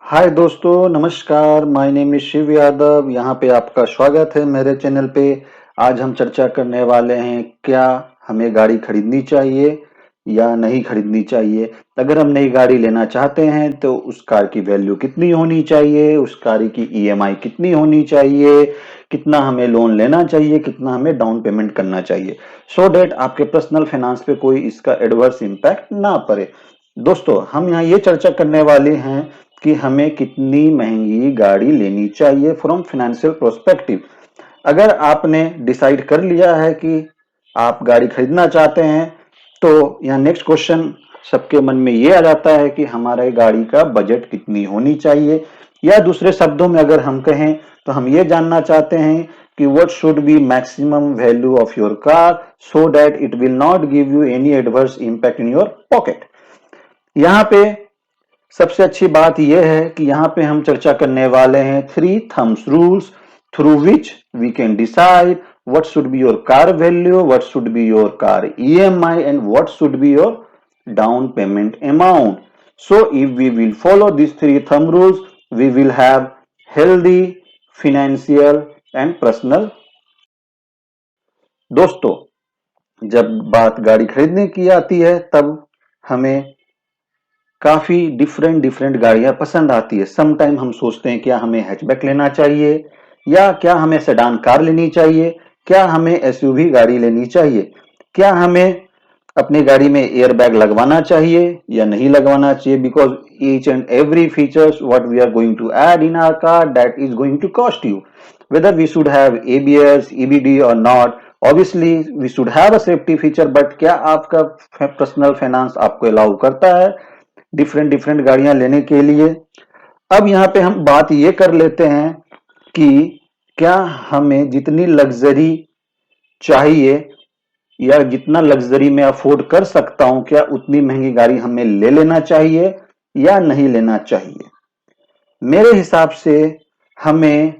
हाय दोस्तों, नमस्कार। My name is Shiv Yadav. यहाँ पे आपका स्वागत है मेरे चैनल पे। आज हम चर्चा करने वाले हैं क्या हमें गाड़ी खरीदनी चाहिए या नहीं खरीदनी चाहिए। अगर हम नई गाड़ी लेना चाहते हैं तो उस कार की वैल्यू कितनी होनी चाहिए, उस कार की ईएमआई कितनी होनी चाहिए, कितना हमें लोन लेना चाहिए, कितना हमें डाउन पेमेंट करना चाहिए, सो डेट आपके पर्सनल फाइनेंस पे कोई इसका एडवर्स इम्पैक्ट ना पड़े। दोस्तों, हम यहाँ ये चर्चा करने वाले हैं कि हमें कितनी महंगी गाड़ी लेनी चाहिए फ्रॉम फाइनेंशियल प्रोस्पेक्टिव। अगर आपने डिसाइड कर लिया है कि आप गाड़ी खरीदना चाहते हैं तो यहाँ नेक्स्ट क्वेश्चन सबके मन में ये आ जाता है कि हमारे गाड़ी का बजट कितनी होनी चाहिए, या दूसरे शब्दों में अगर हम कहें तो हम ये जानना चाहते हैं कि what should be maximum value of your car so that it will not give you any adverse impact in your pocket. यहाँ पे सबसे अच्छी बात यह है कि यहाँ पे हम चर्चा करने वाले हैं 3 thumbs rules through which we can decide what should be your car value, what should be your car EMI, and what should be your down payment amount. So if we will follow these 3 thumb rules, we will have healthy financial and personal। दोस्तों, जब बात गाड़ी खरीदने की आती है तब हमें काफी डिफरेंट डिफरेंट गाड़ियां पसंद आती है। सम टाइम हम सोचते हैं क्या हमें हैचबैक लेना चाहिए, या क्या हमें सेडान कार लेनी चाहिए, क्या हमें एसयूवी गाड़ी लेनी चाहिए, क्या हमें अपनी गाड़ी में एयरबैग लगवाना चाहिए या नहीं लगवाना चाहिए, because each and every features what we are going to add in our car that is going to cost you, whether we should have ABS, EBD or not. Obviously we should have a safety feature, but क्या आपका personal finance आपको allow करता है different different गाड़ियां लेने के लिए। अब यहाँ पे हम बात ये कर लेते हैं कि क्या हमें जितनी लग्जरी चाहिए या जितना लग्जरी में अफोर्ड कर सकता हूं, क्या उतनी महंगी गाड़ी हमें ले लेना चाहिए या नहीं लेना चाहिए। मेरे हिसाब से हमें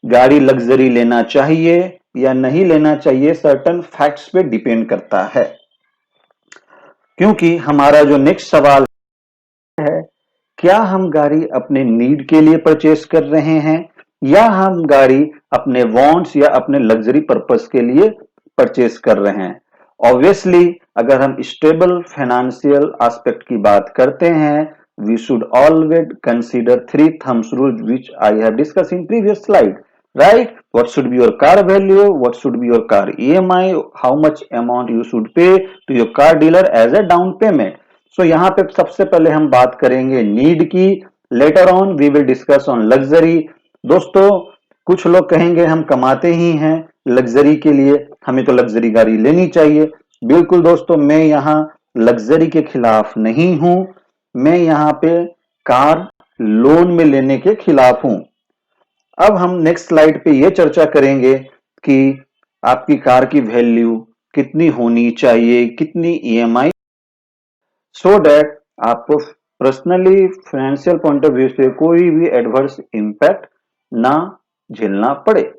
गाड़ी लग्जरी लेना चाहिए या नहीं लेना चाहिए सर्टन फैक्ट्स पे डिपेंड करता है, क्योंकि हमारा जो नेक्स्ट सवाल है, क्या हम गाड़ी अपने नीड के लिए परचेस कर रहे हैं या हम गाड़ी अपने वांट्स या अपने लग्जरी पर्पस के लिए परचेस कर रहे हैं। ऑब्वियसली अगर हम स्टेबल फाइनेंशियल एस्पेक्ट की बात करते हैं, we should always consider 3 thumbs rule which I have discussed in previous slide, right? What should be your car value, what should be your car EMI, how much amount you should pay to your car dealer as a down payment. So यहाँ पे सबसे पहले हम बात करेंगे need की, later on we will discuss on luxury. दोस्तों, कुछ लोग कहेंगे हम कमाते ही हैं लग्जरी के लिए, हमें तो लग्जरी गाड़ी लेनी चाहिए। बिल्कुल दोस्तों, मैं यहाँ लग्जरी के खिलाफ नहीं हूं, मैं यहाँ पे कार लोन में लेने के खिलाफ हूं। अब हम नेक्स्ट स्लाइड पे ये चर्चा करेंगे कि आपकी कार की वैल्यू कितनी होनी चाहिए, कितनी ईएमआई, सो दैट आपको personally financial point of view से कोई भी एडवर्स इंपैक्ट ना झेलना पड़े।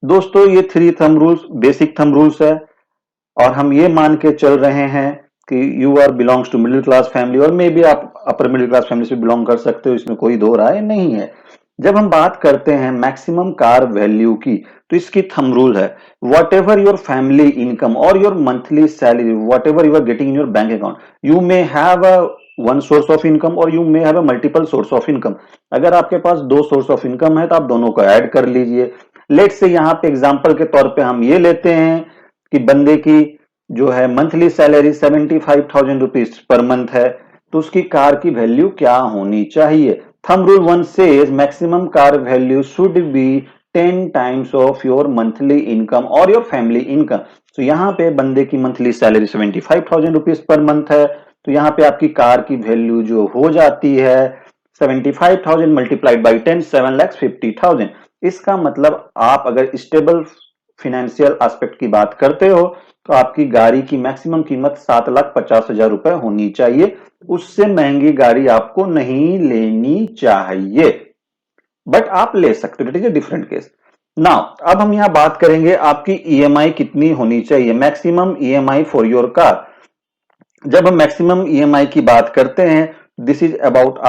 दोस्तों, ये 3 thumb rules basic thumb rules है और हम ये मान के चल रहे हैं कि you are belongs to middle class family, और मे भी आप अपर मिडिल क्लास फैमिली से बिलोंग कर सकते हो, इसमें कोई दो राय नहीं है। जब हम बात करते हैं मैक्सिमम कार वैल्यू की, तो इसकी थंब रूल है whatever your family income और your monthly salary, whatever you are getting in your bank account, you may have a one source of income और you may have a multiple source of income. अगर आपके पास 2 source of income है तो आप दोनों को add कर लीजिए। लेट से यहाँ पे एग्जांपल के तौर पे हम ये लेते हैं कि बंदे की जो है monthly salary 75,000 rupees per month है, तो उसकी कार की वैल्यू क्या होनी चाहिए। Thumb rule 1 says maximum car value should be 10 times of your monthly income or your family income. तो यहाँ पे बंदे की monthly salary 75,000 rupees per month है, तो यहाँ पे आपकी कार की वैल्यू जो हो जाती है 75,000 मल्टीप्लाइड बाई 10, 7,50,000। इसका मतलब आप अगर स्टेबल फिनेंशियल एस्पेक्ट की बात करते हो तो आपकी गाड़ी की मैक्सिमम कीमत 7,50,000 रुपए होनी चाहिए। उससे महंगी गाड़ी आपको नहीं लेनी चाहिए, बट आप ले सकते हो, it is a different case. Now अब हम यहां बात करेंगे आपकी ईएमआई कितनी होनी चाहिए, maximum EMI for your car. जब हम मैक्सिमम ईएमआई की बात करते हैं, this is about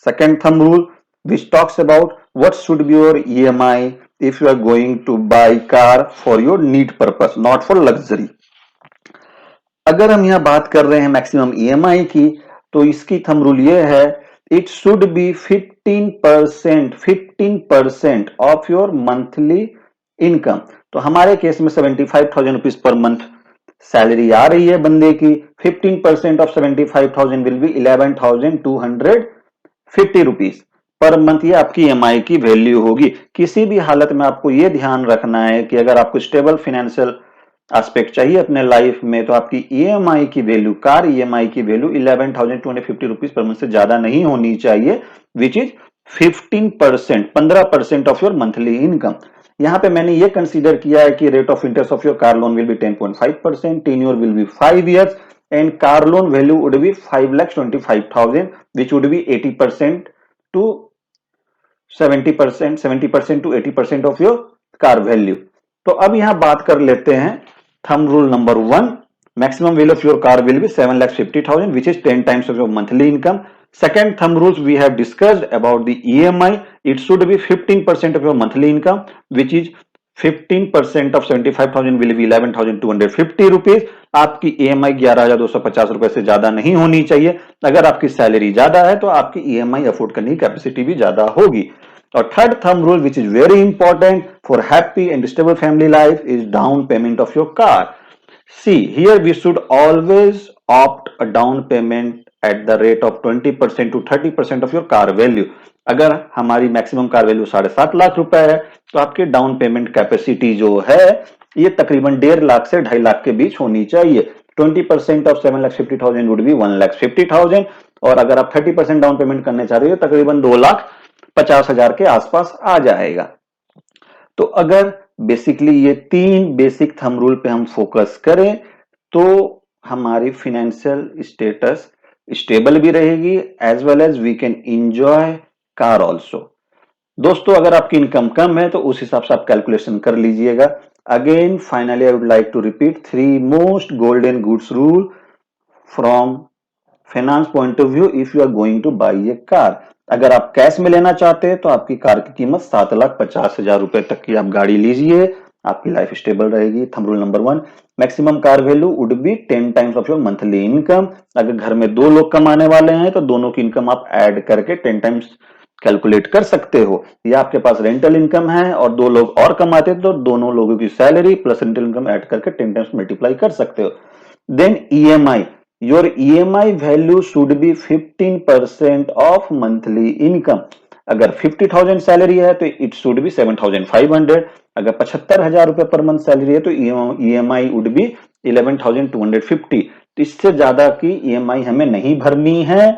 Second thumb rule, which talks about what should be your EMI if you are going to buy car for your need purpose, not for luxury. अगर हम यहाँ बात कर रहे हैं मैक्सिमम EMI की, तो इसकी थंब रूल ये है, it should be 15% of your monthly income. तो हमारे केस में 75,000 रुपीज पर मंथ सैलरी आ रही है बंदे की, 15% of 75,000 will be 11,250 rupees per month. ये आपकी EMI की वैल्यू होगी। किसी भी हालत में आपको ये ध्यान रखना है कि अगर आपको स्टेबल फाइनेंशियल एस्पेक्ट चाहिए अपने लाइफ में, तो आपकी EMI की वैल्यू, कार EMI की वैल्यू 11,250 रुपीज पर मंथ से ज्यादा नहीं होनी चाहिए, which is 15% of your monthly income. यहां पे मैंने ये कंसीडर किया है कि rate of interest of your car loan will be 10.5%, tenure will be 5 years, and car loan value would be 5,25,000, which would be 80% to 70% to 80% of your car value. तो अब यहां बात कर लेते हैं thumb rule number 1, maximum value of your car will be 7,50,000, which is 10 times of your monthly income. Second thumb rules we have discussed about the EMI. It should be 15% of your monthly income, which is 15% of 75,000 will be 11,250 rupees. आपकी EMI 11,250 रुपए से ज्यादा नहीं होनी चाहिए। अगर आपकी salary ज्यादा है तो आपकी EMI अफोर्ड करने की कैपेसिटी भी ज्यादा होगी। और third thumb rule which is very important for happy and stable family life is down payment of your car. See, here we should always opt a down payment at the rate of 20% to 30% of your car value. अगर हमारी maximum car value 7.5 lakh रुपए है, तो आपकी down payment capacity जो है ये तकरीबन 1.5 लाख से 2.5 लाख के बीच होनी चाहिए। 20% ऑफ 7,50,000 वुड बी 1,50,000, और अगर आप 30% डाउन पेमेंट करने चाह रहे हो तकरीबन 2,50,000 के आसपास आ जाएगा। तो अगर बेसिकली ये 3 बेसिक थंब रूल पे हम फोकस करें तो हमारी फाइनेंशियल स्टेटस स्टेबल भी रहेगी, as well as we can enjoy car also. दोस्तों, अगर आपकी इनकम कम है तो उस हिसाब से आप कैलकुलेशन कर लीजिएगा। Again finally I would like to repeat 3 most golden goods rule from finance point of view if you are going to buy a car. अगर आप कैश में लेना चाहते हैं तो आपकी कार की कीमत 7,50,000 रुपए तक की आप गाड़ी लीजिए, आपकी लाइफ स्टेबल रहेगी। Thumb rule number 1, maximum car value would be 10 times of your monthly income. अगर घर में 2 लोग कमाने वाले हैं तो दोनों की इनकम आप ऐड करके 10 टाइम्स कैलकुलेट कर सकते हो। या आपके पास रेंटल इनकम है और 2 लोग और कमाते हैं तो दोनों लोगों की salary plus rental income add करके 10 टाइम्स मल्टीप्लाई कर सकते हो। Then EMI, your EMI value should be 15% of monthly income. अगर 50,000 सैलरी है तो इट शुड बी 7,500। अगर 75,000 रुपए पर मंथ सैलरी है तो EMI वुड बी 11,250। तो इससे ज्यादा की EMI हमें नहीं भरनी है।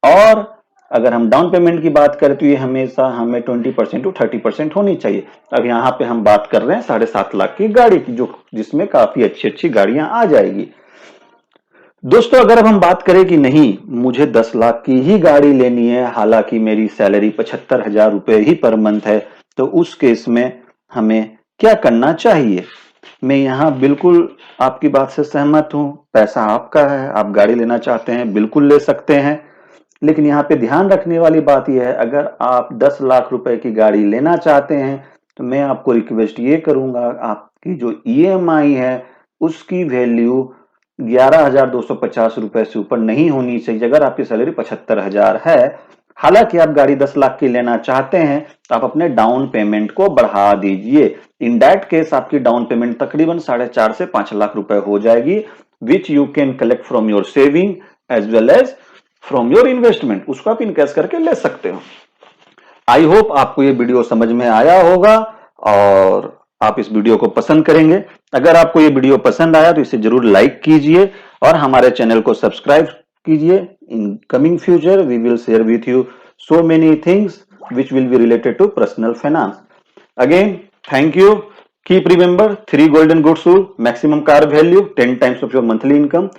और अगर हम डाउन पेमेंट की बात करें तो ये हमेशा हमें 20% to 30% होनी चाहिए। अब यहाँ पे हम बात कर रहे हैं 7.5 लाख की गाड़ी की, जिसमें काफी अच्छी गाड़ियां आ जाएगी। दोस्तों, अगर अब हम बात करें कि नहीं मुझे 10 लाख की ही गाड़ी लेनी है, हालांकि मेरी सैलरी 75,000 रुपए ही पर मंथ है, तो उस केस में हमें क्या करना चाहिए? मैं यहाँ बिल्कुल आपकी बात से सहमत हूं। पैसा आपका है, आप गाड़ी लेना चाहते हैं बिल्कुल ले सकते हैं। लेकिन यहाँ पे ध्यान रखने वाली बात यह है, अगर आप 10 लाख रुपए की गाड़ी लेना चाहते हैं तो मैं आपको रिक्वेस्ट ये करूंगा, आपकी जो EMI है उसकी वैल्यू 11,250 रुपए से ऊपर नहीं होनी चाहिए। अगर आपकी सैलरी 75,000 है, हालांकि आप गाड़ी 10 लाख की लेना चाहते हैं तो आप अपने डाउन पेमेंट को बढ़ा दीजिए। इन दैट केस आपकी डाउन पेमेंट तकरीबन 4.5 से 5 लाख रुपए हो जाएगी, which you can collect from your saving as well as from your investment. उसको आप इनकैश करके ले सकते हो। आई होप आपको ये वीडियो समझ में आया होगा और आप इस वीडियो को पसंद करेंगे। अगर आपको ये वीडियो पसंद आया तो इसे जरूर लाइक कीजिए और हमारे चैनल को सब्सक्राइब कीजिए। In coming future we will share with you so many things which will be related to personal finance. Again, thank you. Keep remember 3 golden goods rule: maximum car value 10 times of your monthly income,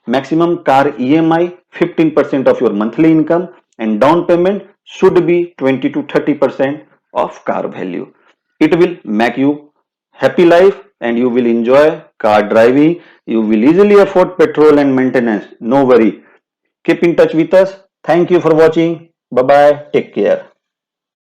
maximum car EMI 15% of your monthly income, and down payment should be 20 to 30% of car value. It will make you happy life and you will enjoy car driving. You will easily afford petrol and maintenance. No worry. Keep in touch with us. Thank you for watching. Bye bye, take care.